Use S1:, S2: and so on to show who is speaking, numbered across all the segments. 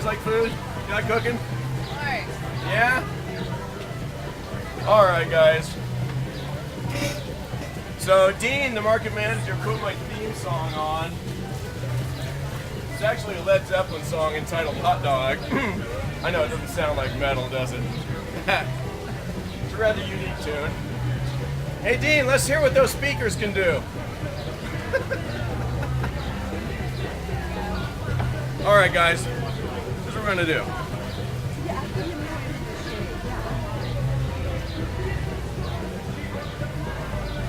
S1: guys like food? You like cooking?
S2: Alright.
S1: Yeah? Alright guys. So Dean, the market manager, put my theme song on. It's actually a Led Zeppelin song entitled Hot Dog. I know it doesn't sound like metal, does it? It's a rather unique tune. Hey Dean, let's hear what those speakers can do. Alright guys, here's what we're gonna do.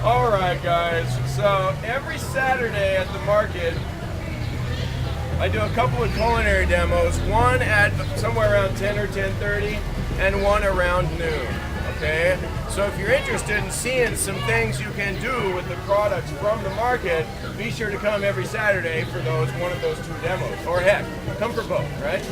S1: Alright guys, so every Saturday at the market I do a couple of culinary demos, one at somewhere around 10 or 10:30 and one around noon, okay? So if you're interested in seeing some things you can do with the products from the market, be sure to come every Saturday for one of those two demos, or heck, come for both, right?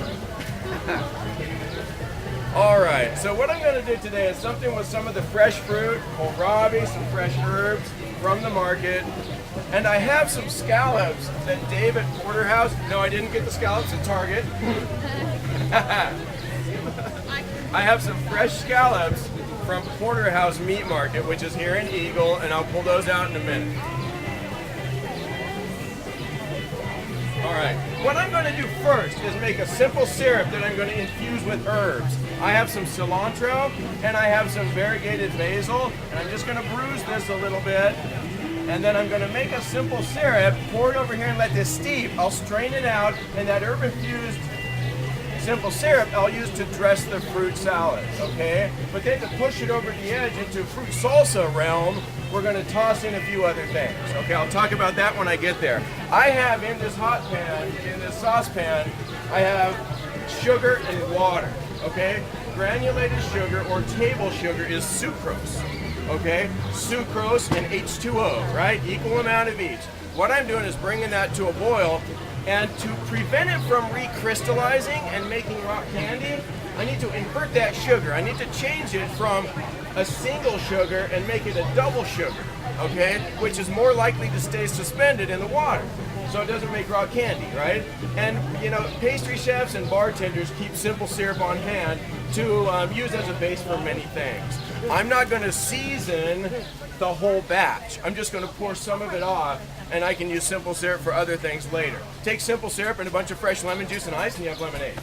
S1: Alright, so what I'm going to do today is something with some of the fresh fruit, kohlrabi, some fresh herbs from the market, and I have some scallops that Dave at Porterhouse, no I didn't get the scallops at Target. I have some fresh scallops from Porterhouse Meat Market, which is here in Eagle, and I'll pull those out in a minute. Alright, what I'm going to do first is make a simple syrup that I'm going to infuse with herbs. I have some cilantro and I have some variegated basil, and I'm just going to bruise this a little bit, and then I'm going to make a simple syrup, pour it over here and let this steep. I'll strain it out, and that herb infused simple syrup I'll use to dress the fruit salad, okay? But then to push it over the edge into fruit salsa realm, we're going to toss in a few other things, okay? I'll talk about that when I get there. I have in this hot pan, in this saucepan, I have sugar and water, okay? Granulated sugar or table sugar is sucrose, okay? Sucrose and H2O, right? Equal amount of each. What I'm doing is bringing that to a boil, and to prevent it from recrystallizing and making rock candy, I need to invert that sugar. I need to change it from a single sugar and make it a double sugar, okay? Which is more likely to stay suspended in the water, so it doesn't make rock candy, right? And, you know, pastry chefs and bartenders keep simple syrup on hand to use as a base for many things. I'm not going to season the whole batch. I'm just going to pour some of it off, and I can use simple syrup for other things later. Take simple syrup and a bunch of fresh lemon juice and ice, and you have lemonade.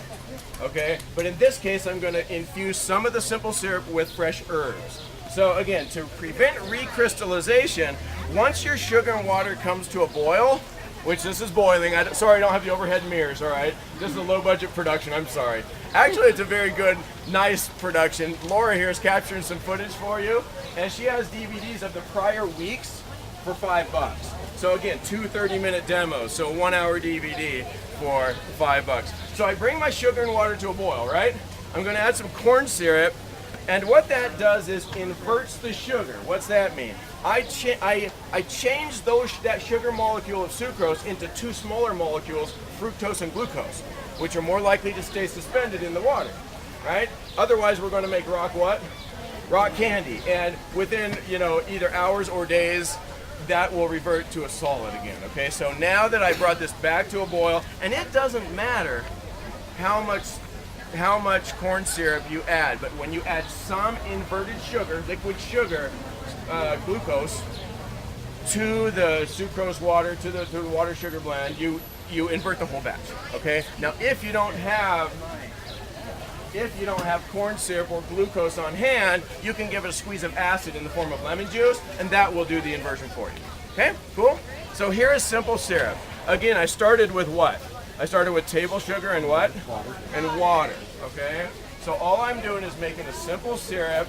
S1: Okay? But in this case, I'm going to infuse some of the simple syrup with fresh herbs. So again, to prevent recrystallization, once your sugar and water comes to a boil, which this is boiling, sorry I don't have the overhead mirrors, all right? This is a low budget production, I'm sorry. Actually, it's a very good, nice production. Laura here is capturing some footage for you, and she has DVDs of the prior weeks for $5. So again, two 30-minute demos, so 1 hour DVD for $5. So I bring my sugar and water to a boil, right? I'm gonna add some corn syrup, and what that does is inverts the sugar. What's that mean? I change that sugar molecule of sucrose into two smaller molecules, fructose and glucose, which are more likely to stay suspended in the water, right? Otherwise, we're gonna make rock what? Rock candy, and within, you know, either hours or days, that will revert to a solid again, okay? So now that I brought this back to a boil, and it doesn't matter how much corn syrup you add, but when you add some inverted sugar, liquid sugar, glucose, to the sucrose water, to the water sugar blend, you invert the whole batch, okay? Now if you don't have corn syrup or glucose on hand, you can give it a squeeze of acid in the form of lemon juice, and that will do the inversion for you. Okay, cool? So here is simple syrup. Again, I started with what? I started with table sugar and what?
S3: Water.
S1: And water, okay? So all I'm doing is making a simple syrup,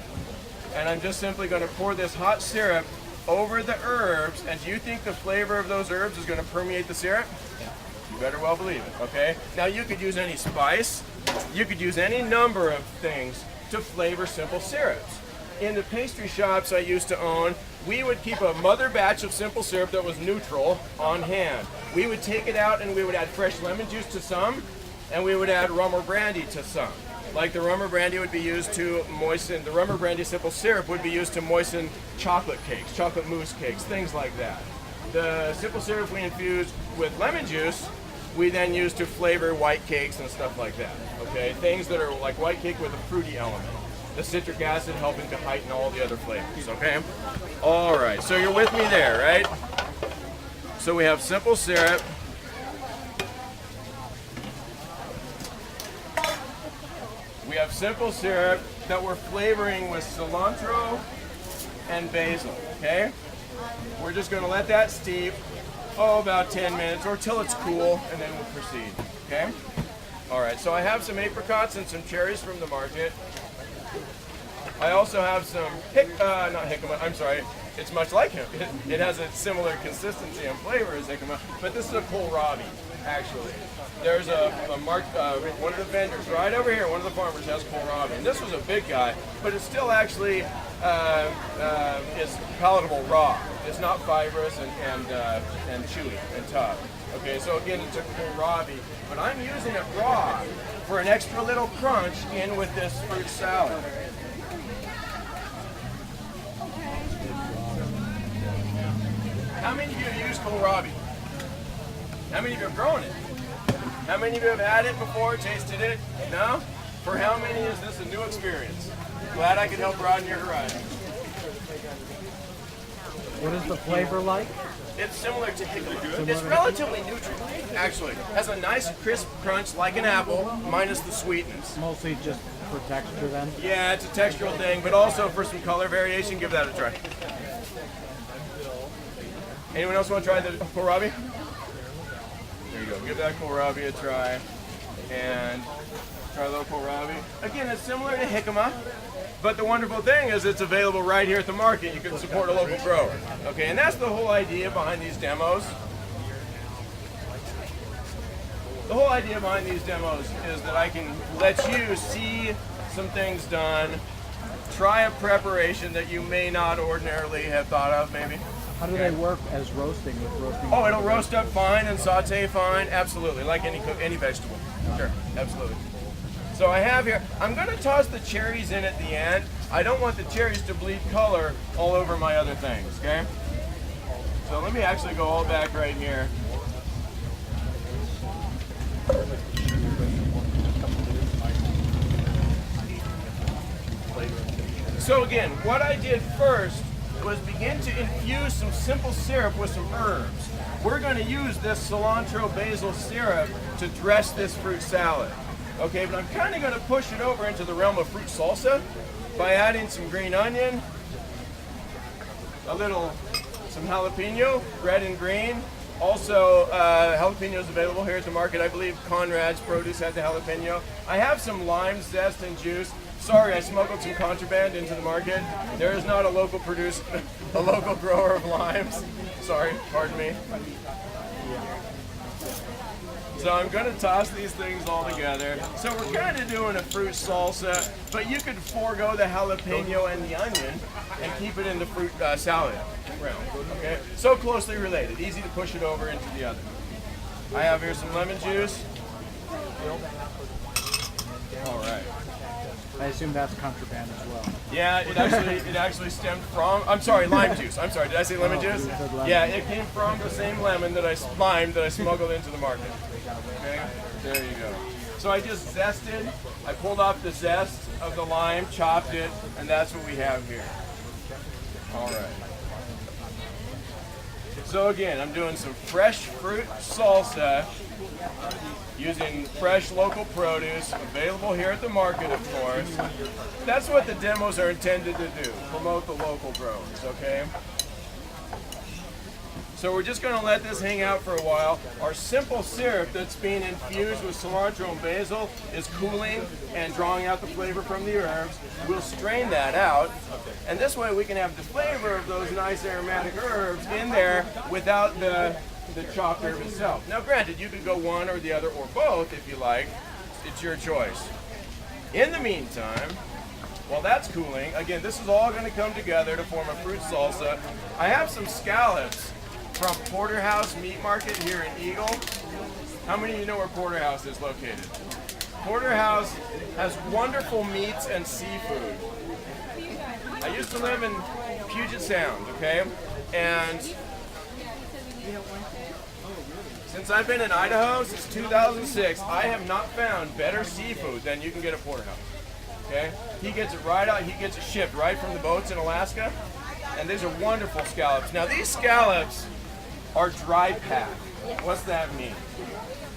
S1: and I'm just simply going to pour this hot syrup over the herbs, and do you think the flavor of those herbs is going to permeate the syrup? You better well believe it, okay? Now you could use any spice, you could use any number of things to flavor simple syrups. In the pastry shops I used to own, we would keep a mother batch of simple syrup that was neutral on hand. We would take it out and we would add fresh lemon juice to some, and we would add rum or brandy to some. Like the rum or brandy would be used to moisten, the rum or brandy simple syrup would be used to moisten chocolate cakes, chocolate mousse cakes, things like that. The simple syrup we infused with lemon juice we then use to flavor white cakes and stuff like that. Okay, things that are like white cake with a fruity element. The citric acid helping to heighten all the other flavors. Okay. All right. So you're with me there, right? So we have simple syrup. We have simple syrup that we're flavoring with cilantro and basil, okay? We're just gonna let that steep, about 10 minutes or till it's cool, and then we'll proceed, okay? All right, so I have some apricots and some cherries from the market. I also have some, not jicama, I'm sorry, it's much like him. It has a similar consistency and flavor as jicama, but this is a kohlrabi, actually. There's one of the vendors right over here, one of the farmers has kohlrabi, and this was a big guy, but it still actually is palatable raw. It's not fibrous and chewy and tough. Okay, so again, it's a kohlrabi, but I'm using it raw for an extra little crunch in with this fruit salad. How many of you have used kohlrabi? How many of you have grown it? How many of you have had it before, tasted it? No? For how many is this a new experience? Glad I could help broaden your horizon.
S2: What is the flavor like?
S1: It's similar to jicama. It's relatively neutral, actually. Has a nice crisp crunch like an apple, minus the sweetness.
S2: Mostly just for texture then?
S1: Yeah, it's a textural thing, but also for some color variation, give that a try. Anyone else want to try the kohlrabi? There you go. Give that kohlrabi a try. And try a little kohlrabi. Again, it's similar to jicama, but the wonderful thing is it's available right here at the market. You can support a local grower. Okay, and that's the whole idea behind these demos. The whole idea behind these demos is that I can let you see some things done, try a preparation that you may not ordinarily have thought of, maybe.
S2: How do they work as roasting with roasting?
S1: Oh, it'll roast up fine and saute fine. Absolutely, like any vegetable. Sure, absolutely. So I have here, I'm going to toss the cherries in at the end. I don't want the cherries to bleed color all over my other things, okay? So let me actually go all back right here. So again, what I did first was begin to infuse some simple syrup with some herbs. We're going to use this cilantro basil syrup to dress this fruit salad. Okay, but I'm kind of going to push it over into the realm of fruit salsa by adding some green onion, some jalapeno, red and green. Also, jalapenos available here at the market. I believe Conrad's Produce has the jalapeno. I have some lime zest and juice. Sorry, I smuggled some contraband into the market. There is not a local grower of limes. Sorry, pardon me. So I'm going to toss these things all together. So we're kind of doing a fruit salsa, but you could forego the jalapeno and the onion and keep it in the fruit salad realm. Okay, so closely related, easy to push it over into the other. I have here some lemon juice. All right.
S2: I assume that's contraband as well.
S1: Yeah, it actually stemmed from. I'm sorry, lime juice. I'm sorry, did I say lemon juice? Yeah, it came from the same lime that I smuggled into the market. Okay, there you go. So I just zested. I pulled off the zest of the lime, chopped it, and that's what we have here. All right. So again, I'm doing some fresh fruit salsa using fresh local produce available here at the market, of course. That's what the demos are intended to do, promote the local growers, okay? So we're just going to let this hang out for a while. Our simple syrup that's being infused with cilantro and basil is cooling and drawing out the flavor from the herbs. We'll strain that out, and this way we can have the flavor of those nice aromatic herbs in there without the chopped herb itself. Now granted, you could go one or the other or both if you like. It's your choice. In the meantime, while that's cooling, again, this is all going to come together to form a fruit salsa. I have some scallops from Porterhouse Meat Market here in Eagle. How many of you know where Porterhouse is located? Porterhouse has wonderful meats and seafood. I used to live in Puget Sound, okay? And Since I've been in Idaho since 2006, I have not found better seafood than you can get at Porterhouse. Okay? He gets it right out, he gets it shipped right from the boats in Alaska. And these are wonderful scallops. Now these scallops are dry packed. What's that mean?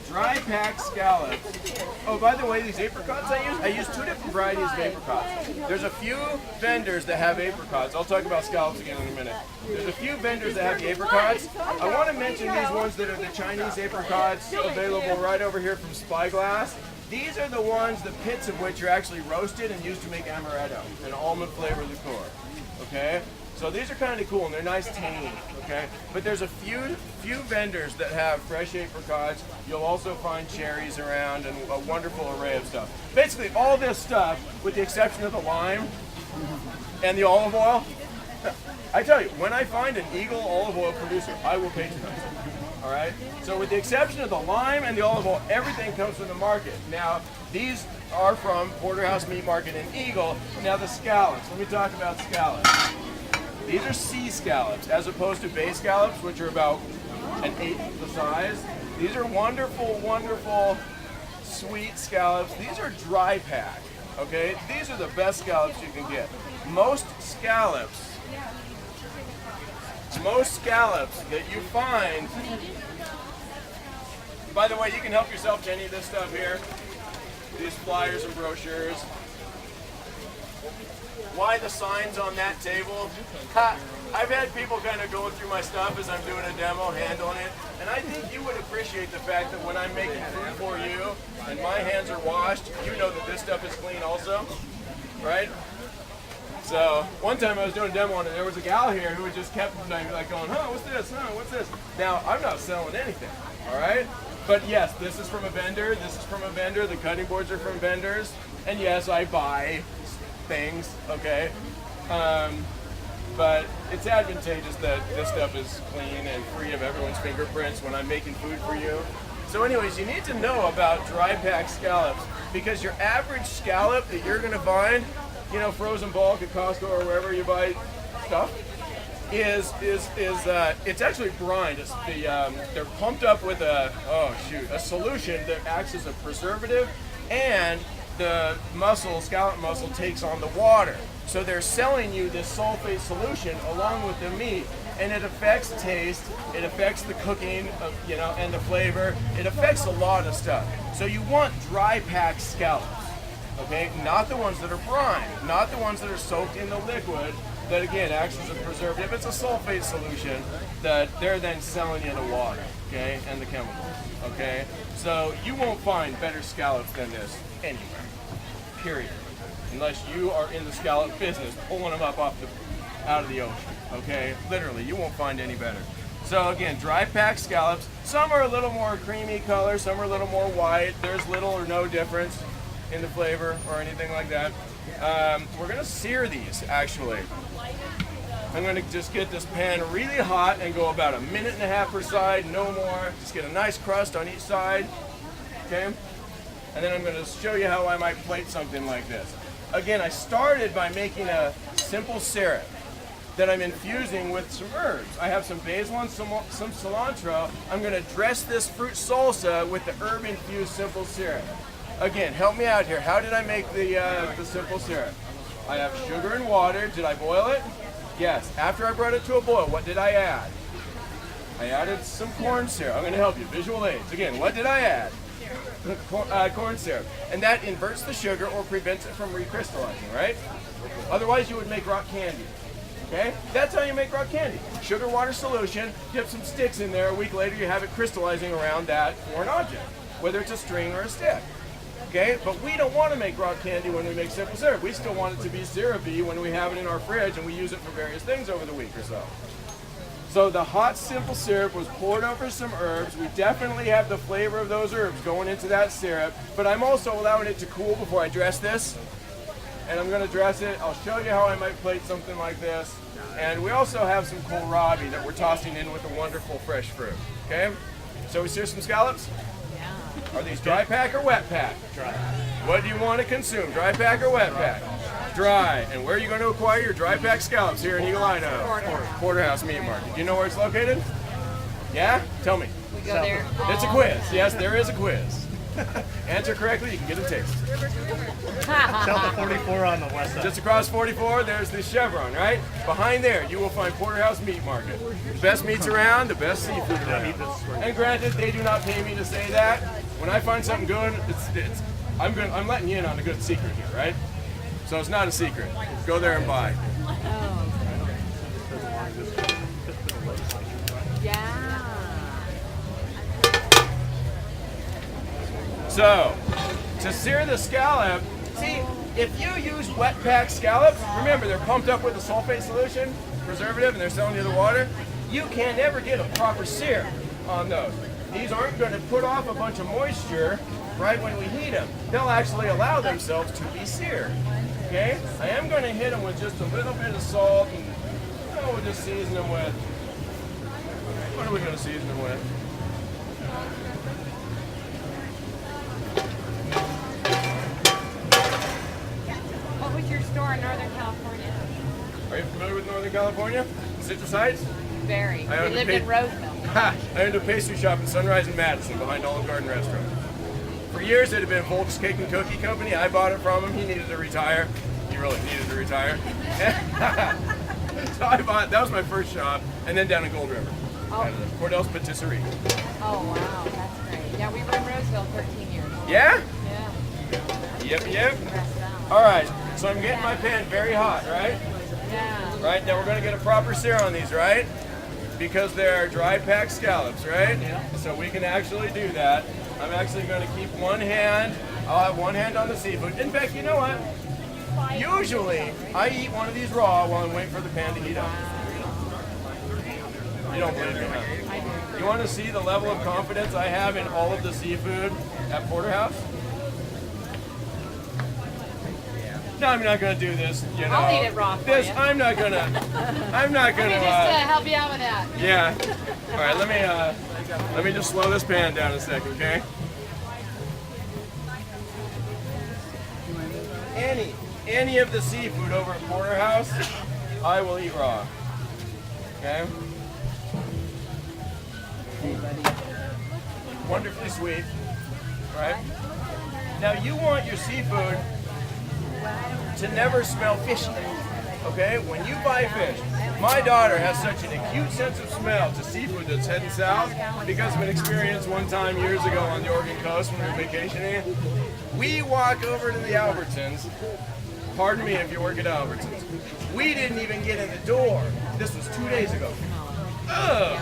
S1: Dry packed scallops. Oh, by the way, these apricots I use 2 different varieties of apricots. There's a few vendors that have apricots. I'll talk about scallops again in a minute. There's a few vendors that have the apricots. I want to mention these ones that are the Chinese apricots available right over here from Spyglass. These are the ones, the pits of which are actually roasted and used to make amaretto, an almond flavored liqueur. Okay? So these are kind of cool and they're nice tangy, okay? But there's a few vendors that have fresh apricots. You'll also find cherries around and a wonderful array of stuff. Basically all this stuff, with the exception of the lime and the olive oil, I tell you, when I find an Eagle olive oil producer, I will patronize it. All right? So with the exception of the lime and the olive oil, everything comes from the market. Now, these are from Porterhouse Meat Market in Eagle. Now the scallops, let me talk about scallops. These are sea scallops as opposed to bay scallops, which are about 1/8 the size. These are wonderful, wonderful, sweet scallops. These are dry pack, okay? These are the best scallops you can get. Most scallops that you find, by the way, you can help yourself to any of this stuff here. These flyers and brochures. Why the signs on that table? I've had people kind of going through my stuff as I'm doing a demo, handling it, and I think you would appreciate the fact that when I'm making food for you and my hands are washed, you know that this stuff is clean also, right? So one time I was doing a demo and there was a gal here who just kept like going, huh, what's this? Huh, what's this? Now, I'm not selling anything, all right? But yes, this is from a vendor, this is from a vendor, the cutting boards are from vendors, and yes, I buy things, okay? But it's advantageous that this stuff is clean and free of everyone's fingerprints when I'm making food for you. So anyways, you need to know about dry pack scallops because your average scallop that you're gonna find, you know, frozen bulk at Costco or wherever you buy stuff, it's actually brined. It's they're pumped up with a solution that acts as a preservative, and the scallop muscle takes on the water. So they're selling you this sulfate solution along with the meat, and it affects taste, it affects the cooking of, you know, and the flavor. It affects a lot of stuff. So you want dry packed scallops, okay? Not the ones that are brined, not the ones that are soaked in the liquid that again acts as a preservative. It's a sulfate solution that they're then selling you the water, okay, and the chemicals, okay? So you won't find better scallops than this anywhere, period. Unless you are in the scallop business, pulling them up out of the ocean, okay? Literally, you won't find any better. So again, dry packed scallops. Some are a little more creamy color, some are a little more white. There's little or no difference in the flavor or anything like that. We're gonna sear these, actually. I'm gonna just get this pan really hot and go about 1.5 minutes per side, no more. Just get a nice crust on each side, okay? And then I'm gonna show you how I might plate something like this. Again, I started by making a simple syrup that I'm infusing with some herbs. I have some basil and some cilantro. I'm gonna dress this fruit salsa with the herb-infused simple syrup. Again, help me out here. How did I make the simple syrup? I have sugar and water. Did I boil it? Yes. After I brought it to a boil, what did I add? I added some corn syrup. I'm going to help you. Visual aids. Again, what did I add? Corn syrup. And that inverts the sugar or prevents it from recrystallizing, right? Otherwise, you would make rock candy. Okay? That's how you make rock candy. Sugar water solution, dip some sticks in there. A week later, you have it crystallizing around that foreign object, whether it's a string or a stick. Okay, but we don't want to make rock candy when we make simple syrup. We still want it to be syrupy when we have it in our fridge and we use it for various things over the week or so. So the hot simple syrup was poured over some herbs. We definitely have the flavor of those herbs going into that syrup, but I'm also allowing it to cool before I dress this. And I'm going to dress it. I'll show you how I might plate something like this. And we also have some kohlrabi that we're tossing in with the wonderful fresh fruit. Okay, so we sear some scallops. Are these dry pack or wet pack? Dry. What do you want to consume, dry pack or wet pack? Dry. And where are you going to acquire your dry pack scallops here in Eagle, Idaho? Porterhouse Meat Market. Do you know where it's located? Yeah? Tell me.
S3: We go there.
S1: It's a quiz. Yes, there is a quiz. Answer correctly, you can get a taste.
S4: Delta 44 on the west side.
S1: Just across 44, there's the Chevron, right? Behind there, you will find Porterhouse Meat Market. The best meats around, the best seafood around. And granted, they do not pay me to say that. When I find something good, I'm letting you in on a good secret here, right? So it's not a secret. Go there and buy.
S3: Yeah.
S1: So, to sear the scallop, see, if you use wet pack scallops, remember they're pumped up with a sulfate solution, preservative, and they're selling you the water, you can never get a proper sear on those. These aren't going to put off a bunch of moisture right when we heat them. They'll actually allow themselves to be seared. Okay? I am going to hit them with just a little bit of salt, and we'll just season them with. What are we going to season them with?
S3: What was your store in Northern California?
S1: Are you familiar with Northern California? Citrus Heights?
S3: Very.
S1: I
S3: We
S1: owned a
S3: lived in Roseville.
S1: I owned a pastry shop in Sunrise and Madison behind Olive Garden Restaurant. For years, it had been Volk's Cake and Cookie Company. I bought it from him. He needed to retire. He really needed to retire. So I bought, that was my first shop, and then down in Gold River. Cordell's Patisserie.
S3: Oh, wow. That's great. Yeah, we were in Roseville 13 years.
S1: Yeah?
S3: Yeah.
S1: Yep.
S3: Rest out.
S1: All right, so I'm getting my pan very hot, right?
S3: Yeah.
S1: Right, now we're gonna get a proper sear on these, right? Because they're dry packed scallops, right? Yeah. So we can actually do that. I'm actually gonna keep one hand, I'll have one hand on the seafood. In fact, you know what? Usually, I eat one of these raw while I'm waiting for the pan to heat up. You don't believe me, huh? You wanna see the level of confidence I have in all of the seafood at Porterhouse? No, I'm not gonna do this. You know,
S3: I'll eat it raw for
S1: this
S3: you.
S1: I'm not gonna.
S3: Let me just help you out with that.
S1: Yeah. All right. Let me just slow this pan down a second, okay? Any of the seafood over at Porterhouse, I will eat raw. Okay. Wonderfully sweet, right? Now you want your seafood to never smell fishy, okay? When you buy fish, my daughter has such an acute sense of smell to seafood that's heading south because of an experience one time years ago on the Oregon coast when we were vacationing. We walk over to the Albertsons, pardon me if you work at Albertsons, we didn't even get in the door. This was 2 days ago. Ugh.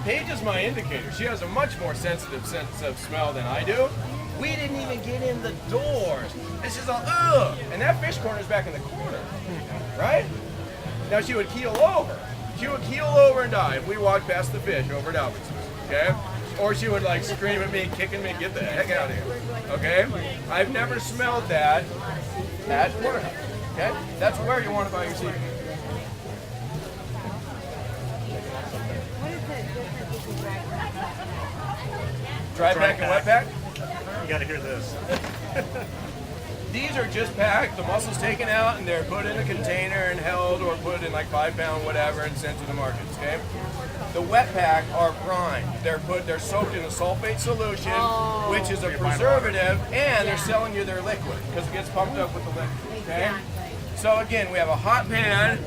S1: Paige is my indicator. She has a much more sensitive sense of smell than I do. We didn't even get in the doors. It's just all, ugh. And that fish corner's back in the corner, right? Now she would keel over. She would keel over and die if we walked past the fish over at Albertsons, okay? Or she would like scream at me, kicking me, get the heck out of here, okay? I've never smelled that at Porterhouse, okay? That's where you want to buy your seafood.
S3: What is the difference between
S1: Dry pack and wet pack?
S4: You gotta hear this.
S1: These are just packed, the muscle's taken out, and they're put in a container and held or put in like 5-pound whatever and sent to the markets, okay? The wet pack are primed. They're soaked in a sulfate solution, which is a preservative, and they're selling you their liquid because it gets pumped up with the liquid, okay? So again, we have a hot pan.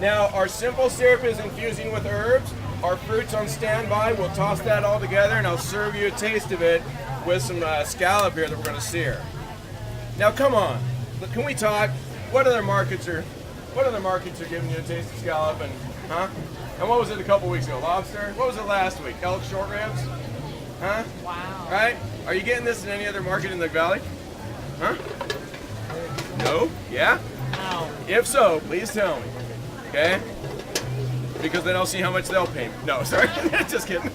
S1: Now our simple syrup is infusing with herbs. Our fruit's on standby. We'll toss that all together and I'll serve you a taste of it with some scallop here that we're gonna sear. Now come on, can we talk? What other markets are giving you a taste of scallop and, huh? And what was it a couple weeks ago? Lobster? What was it last week? Elk short ribs? Huh?
S3: Wow.
S1: Right? Are you getting this in any other market in the valley? Huh? No? Yeah?
S3: No.
S1: If so, please tell me. Okay? Because then I'll see how much they'll pay me. No, sorry. Just kidding.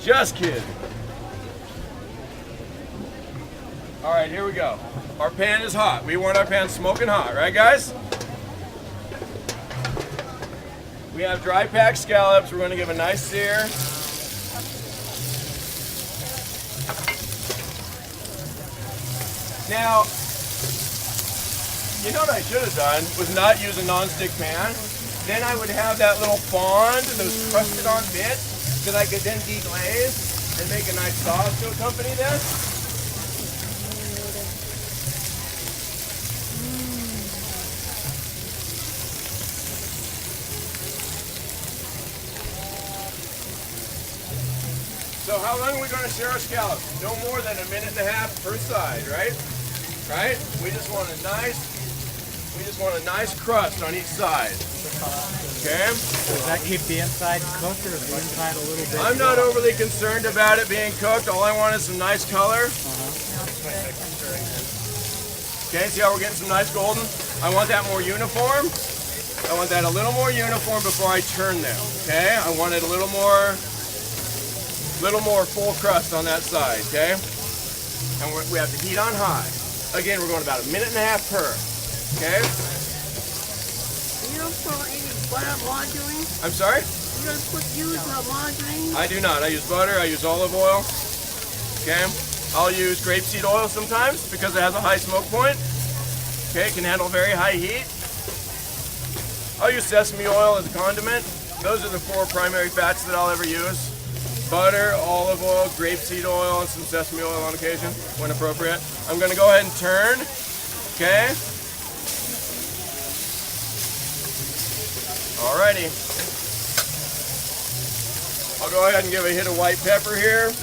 S1: Just kidding. All right, here we go. Our pan is hot. We want our pan smoking hot, right, guys? We have dry packed scallops. We're going to give a nice sear. Now, You know what I should have done was not use a non-stick pan. Then I would have that little fond, those crusted on bits that I could then deglaze and make a nice sauce to accompany this. So how long are we going to sear our scallops? No more than 1.5 minutes per side, right? Right? We just want a nice crust on each side. Okay?
S2: Does that keep the inside cooked or is the inside a little bit?
S1: I'm not overly concerned about it being cooked. All I want is some nice color. Okay, see how we're getting some nice golden? I want that more uniform. I want that a little more uniform before I turn them. Okay? I want it a little more full crust on that side, okay? And we have the heat on high. Again, we're going about 1.5 minutes per, okay?
S5: You don't put any butter margarine?
S1: I'm sorry?
S5: You don't use margarine?
S1: I do not. I use butter, I use olive oil, okay? I'll use grapeseed oil sometimes because it has a high smoke point, okay? It can handle very high heat. I'll use sesame oil as a condiment. Those are the 4 primary fats that I'll ever use. Butter, olive oil, grapeseed oil, and some sesame oil on occasion, when appropriate. I'm going to go ahead and turn, okay? Alrighty. I'll go ahead and give a hit of white pepper here.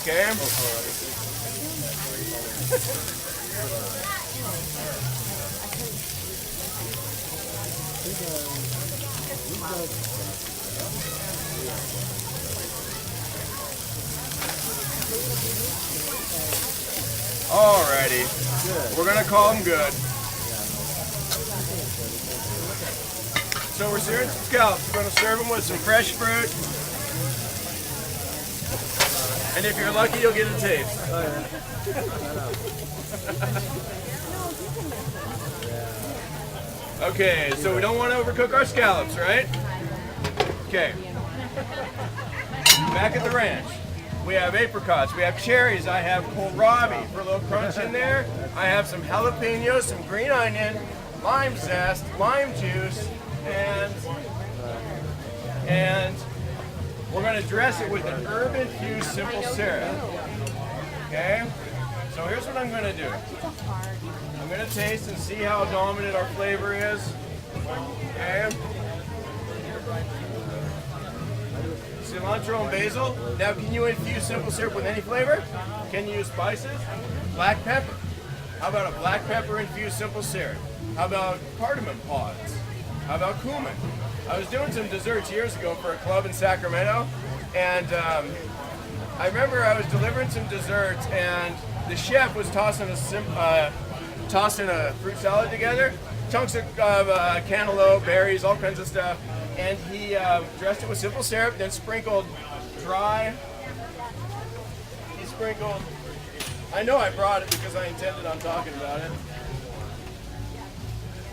S1: Okay. Alrighty. We're gonna call them good. So we're searing some scallops. We're gonna serve them with some fresh fruit. And if you're lucky, you'll get a taste. Okay, so we don't want to overcook our scallops, right? Okay. Back at the ranch, we have apricots, we have cherries, I have kohlrabi for a little crunch in there. I have some jalapenos, some green onion, lime zest, lime juice, and we're going to dress it with an herb-infused simple syrup. Okay? So here's what I'm going to do. I'm going to taste and see how dominant our flavor is. Okay? Cilantro and basil. Now, can you infuse simple syrup with any flavor? Can you use spices? Black pepper. How about a black pepper infused simple syrup? How about cardamom pods? How about cumin? I was doing some desserts years ago for a club in Sacramento, and I remember I was delivering some desserts, and the chef was tossing a fruit salad together, chunks of cantaloupe, berries, all kinds of stuff, and he dressed it with simple syrup, then sprinkled I know I brought it because I intended on talking about it,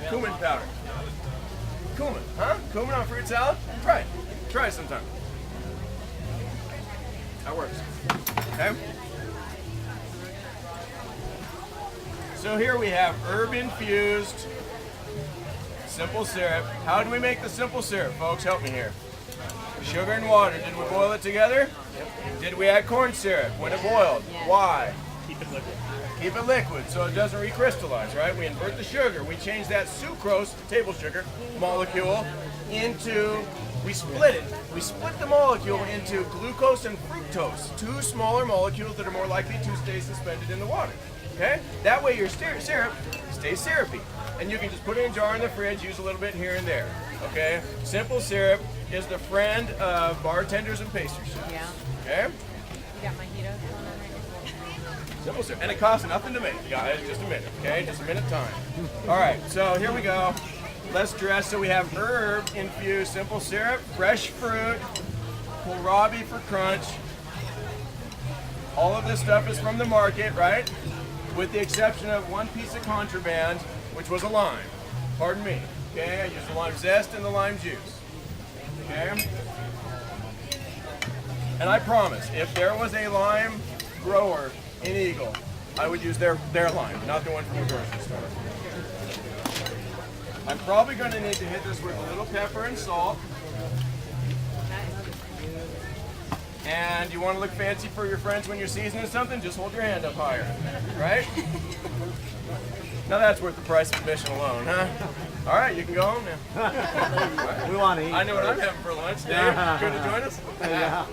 S1: cumin powder. Cumin, huh? Cumin on fruit salad? Try it. Try it sometime. That works. Okay? So here we have herb-infused simple syrup. How do we make the simple syrup, folks? Help me here. Sugar and water. Did we boil it together? Yep. Did we add corn syrup when it boiled?
S3: Yes.
S1: Why?
S4: Keep it liquid.
S1: Keep it liquid so it doesn't recrystallize, right? We invert the sugar. We change that sucrose, table sugar, molecule into, we split it. We split the molecule into glucose and fructose, 2 smaller molecules that are more likely to stay suspended in the water, okay? That way your syrup stays syrupy. And you can just put it in a jar in the fridge, use a little bit here and there, okay? Simple syrup is the friend of bartenders and pastry chefs,
S3: Yeah.
S1: okay?
S3: You got mojitos going on right now?
S1: Simple syrup. And it costs nothing to make, guys. Just a minute, okay? Just a minute time. All right, so here we go. Let's dress. So we have herb-infused simple syrup, fresh fruit, kohlrabi for crunch. All of this stuff is from the market, right? With the exception of one piece of contraband, which was a lime. Pardon me. Okay, I used the lime zest and the lime juice. Okay? And I promise, if there was a lime grower in Eagle I would use their line, not the one from the grocery store. I'm probably going to need to hit this with a little pepper and salt. And you want to look fancy for your friends when you're seasoning something, just hold your hand up higher, right? Now that's worth the price of admission alone, huh? All right, you can go home now.
S4: We want to eat.
S1: I know what I'm having for lunch. Dave, good to join us?
S4: Yeah.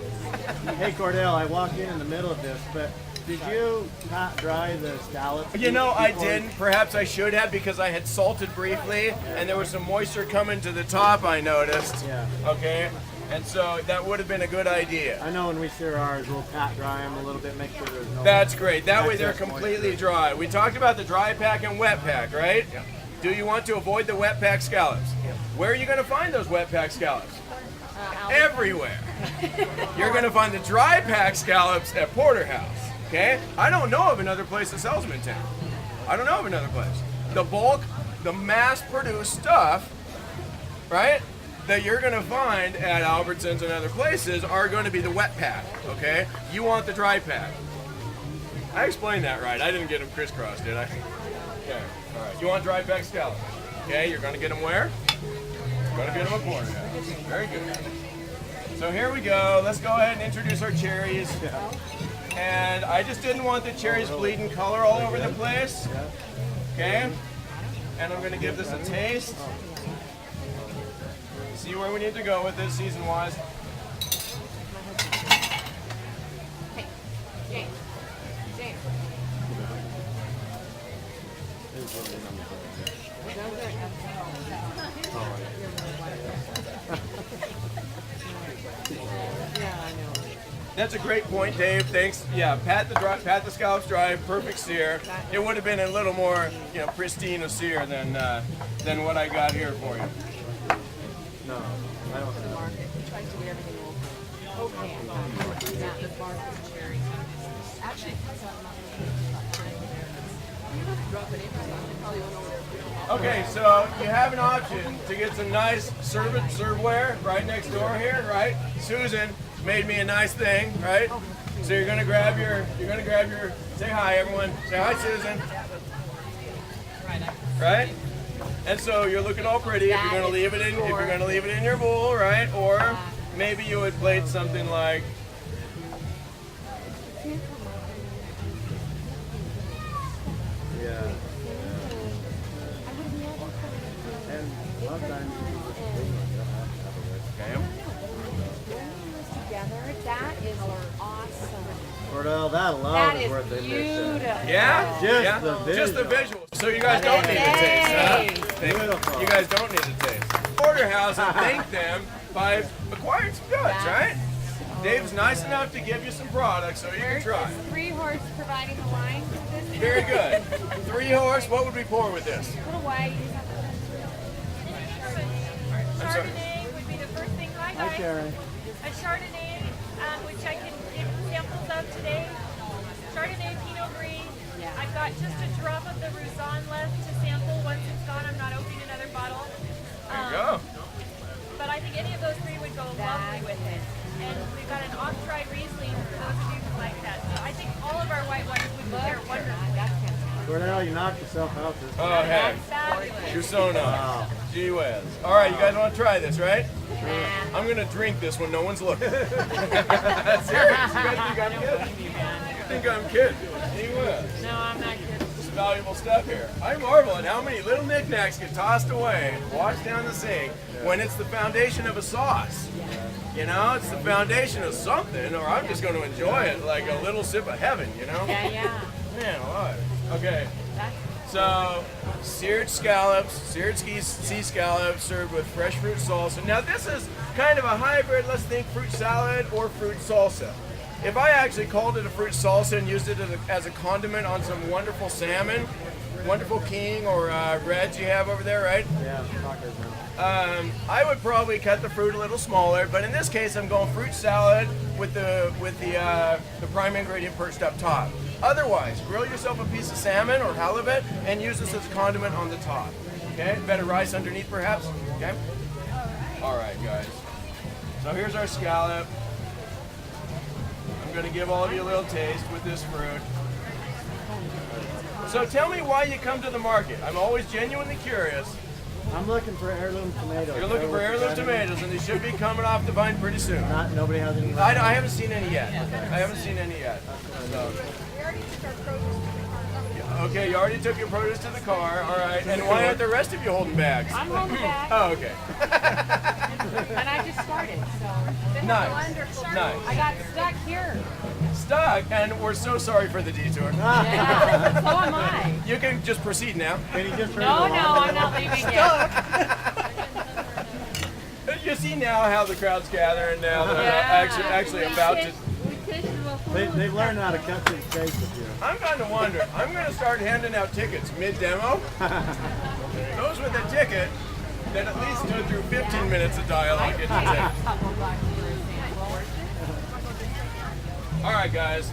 S4: Hey Cordell, I walked in the middle of this, but did you not dry the scallops?
S1: You know, I didn't. Perhaps I should have because I had salted briefly and there was some moisture coming to the top, I noticed.
S4: Yeah.
S1: Okay? And so that would have been a good idea.
S4: I know when we sear ours, we'll pat dry them a little bit, make sure there's no...
S1: That's great. That way they're
S4: excess
S1: completely
S4: moisture.
S1: dry. We talked about the dry pack and wet pack, right? Yeah. Do you want to avoid the wet pack scallops? Yeah. Where are you going to find those wet pack scallops? Everywhere. You're going to find the dry pack scallops at Porterhouse. Okay? I don't know of another place that sells them in town. I don't know of another place. The bulk, the mass-produced stuff, right, that you're going to find at Albertsons and other places are going to be the wet pack, okay? You want the dry pack. I explained that right. I didn't get them crisscrossed, did I? Okay, all right. You want dry pack scallops. Okay, you're going to get them where? You're going to get them at Porterhouse. Very good. So here we go. Let's go ahead and introduce our cherries. And I just didn't want the cherries bleeding color all over the place. Okay? And I'm going to give this a taste. See where we need to go with this season-wise.
S3: Hey, James. James. Yeah, I know.
S1: That's a great point, Dave. Thanks. Yeah, pat the scallops dry, perfect sear. It would have been a little more, pristine a sear than what I got here for you.
S4: No, I don't
S3: The market. He tries to get everything okay. Not the market cherry. Actually, drop it in. Probably went over there.
S1: Okay, so you have an option to get some nice serveware right next door here, right? Susan made me a nice thing, right? So you're gonna grab your, say hi everyone, say hi Susan. Right? And so you're looking all pretty if you're gonna leave it in your bowl, right? Or maybe you would plate something like
S4: Yeah. And a lot of times
S1: okay.
S3: Together, that is awesome.
S4: Cordell, that alone
S3: That
S4: is
S3: is
S4: worth
S3: beautiful.
S4: admission.
S1: Yeah?
S4: Just
S1: Yeah?
S4: the visual.
S1: Just the visual. So you guys don't need to taste, huh?
S4: Beautiful.
S1: You guys don't need to taste. Porterhouse and thank them by acquiring some goods, right? Dave's nice enough to give you some products so you can try.
S3: Is 3 Horse providing the wine for this?
S1: Very good. 3 Horse, what would we pour with this?
S3: Little white.
S1: I'm sorry.
S6: Chardonnay would be the first thing I
S4: Hi,
S6: got.
S4: Karen.
S6: A Chardonnay, which I can give samples of today. Chardonnay, Pinot Gris.
S3: Yeah.
S6: I've got just a drop of the Roussan left to sample. Once it's gone, I'm not opening another bottle.
S1: There you go.
S6: But I think any of those 3 would go lovely with it. And we've got an off-dry Riesling for those of you who like that. So I think all of our white wines would pair wonderfully.
S3: That's fantastic.
S4: Cordell, you knocked yourself out this
S1: Oh, heck.
S6: Fabulous.
S1: You're so nice.
S4: Wow.
S1: Gee whiz. All right, you guys want to try this, right?
S3: Nah.
S1: I'm going to drink this when no one's looking. Serious. You guys think I'm kidding? You think I'm kidding? Gee whiz.
S3: No, I'm not kidding.
S1: This is valuable stuff here. I marvel at how many little knickknacks get tossed away, washed down the sink, when it's the foundation of a sauce. You know, it's the foundation of something, or I'm just going to enjoy it like a little sip of heaven, you know?
S3: Yeah.
S1: Man, alive. Okay,
S3: That's
S1: so seared scallops, seared sea scallops served with fresh fruit salsa. Now this is kind of a hybrid, let's think fruit salad or fruit salsa. If I actually called it a fruit salsa and used it as a condiment on some wonderful salmon, wonderful king or reds you have over there, right?
S4: Yeah, tacos now.
S1: I would probably cut the fruit a little smaller, but in this case, I'm going fruit salad with the prime ingredient perched up top. Otherwise, grill yourself a piece of salmon or halibut and use this as a condiment on the top. Okay, better rice underneath, perhaps. Okay. All right, guys. So here's our scallop. I'm going to give all of you a little taste with this fruit. So tell me why you come to the market. I'm always genuinely curious.
S4: I'm looking for heirloom tomatoes.
S1: You're looking for heirloom tomatoes, and they should be coming off the vine pretty soon.
S4: Nobody has any.
S1: I haven't seen any yet. I haven't seen any yet. So. Okay, you already took your produce to the car. All right. And why aren't the rest of you holding bags?
S3: I'm holding back.
S1: Oh, okay.
S3: And I just started, so.
S1: Nice. Nice.
S3: I got stuck here.
S1: Stuck, and we're so sorry for the detour.
S3: Yeah, so am I.
S1: You can just proceed now.
S4: Can you just
S3: No, I'm not leaving yet.
S1: You see now how the crowd's gathering now that I'm actually about to.
S4: They've learned how to cut to the chase with you.
S1: I'm kind of wondering. I'm going to start handing out tickets mid-demo. Those with a ticket that at least go through 15 minutes of dialogue get to take. All right, guys.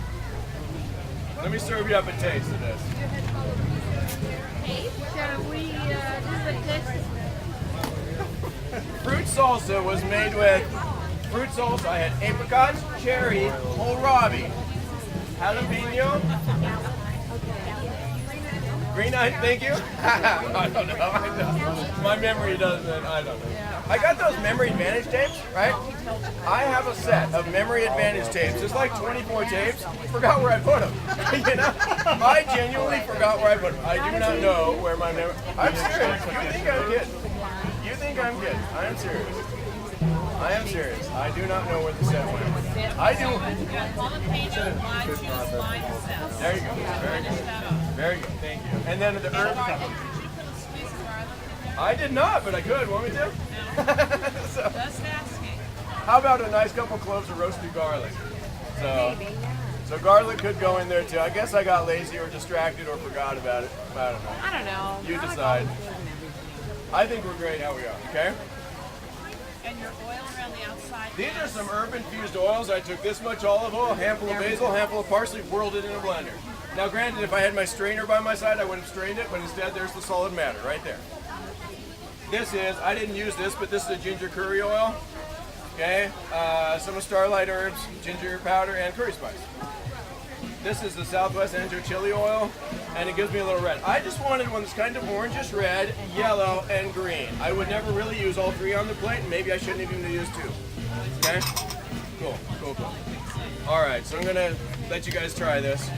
S1: Let me serve you up a taste of this.
S5: Shall we do the test?
S1: Fruit salsa was made with fruit salsa. I had apricots, cherry, kohlrabi, jalapeno, green onion. Thank you. I don't know. My memory doesn't. I don't know. I got those memory advantage tapes, right? I have a set of memory advantage tapes. There's like 24 tapes. Forgot where I put them. You know, I genuinely forgot where I put them. I do not know where my memory. I'm serious. You think I'm kidding? You think I'm kidding? I am serious. I am serious. I do not know where the set went. I do. There you go. Very good. Very good. Thank you. And then the herb. I did not, but I could. Want me to? So,
S6: Just asking.
S1: how about a nice couple cloves of roasted garlic? So garlic could go in there too. I guess I got lazy or distracted or forgot about it. I don't know.
S3: I don't know.
S1: You decide. I think we're great how we are, okay?
S6: And your oil around the outside.
S1: These are some herb-infused oils. I took this much olive oil, a handful of basil, a handful of parsley, whirled it in a blender. Now granted, if I had my strainer by my side, I would have strained it, but instead there's the solid matter right there. This is, I didn't use this, but this is a ginger curry oil. Okay, some of Starlight herbs, ginger powder, and curry spice. This is the Southwest Anjo chili oil, and it gives me a little red. I just wanted one that's kind of orangish red, yellow, and green. I would never really use all three on the plate, and maybe I shouldn't even use two. Okay? Cool. All right, so I'm gonna let you guys try this.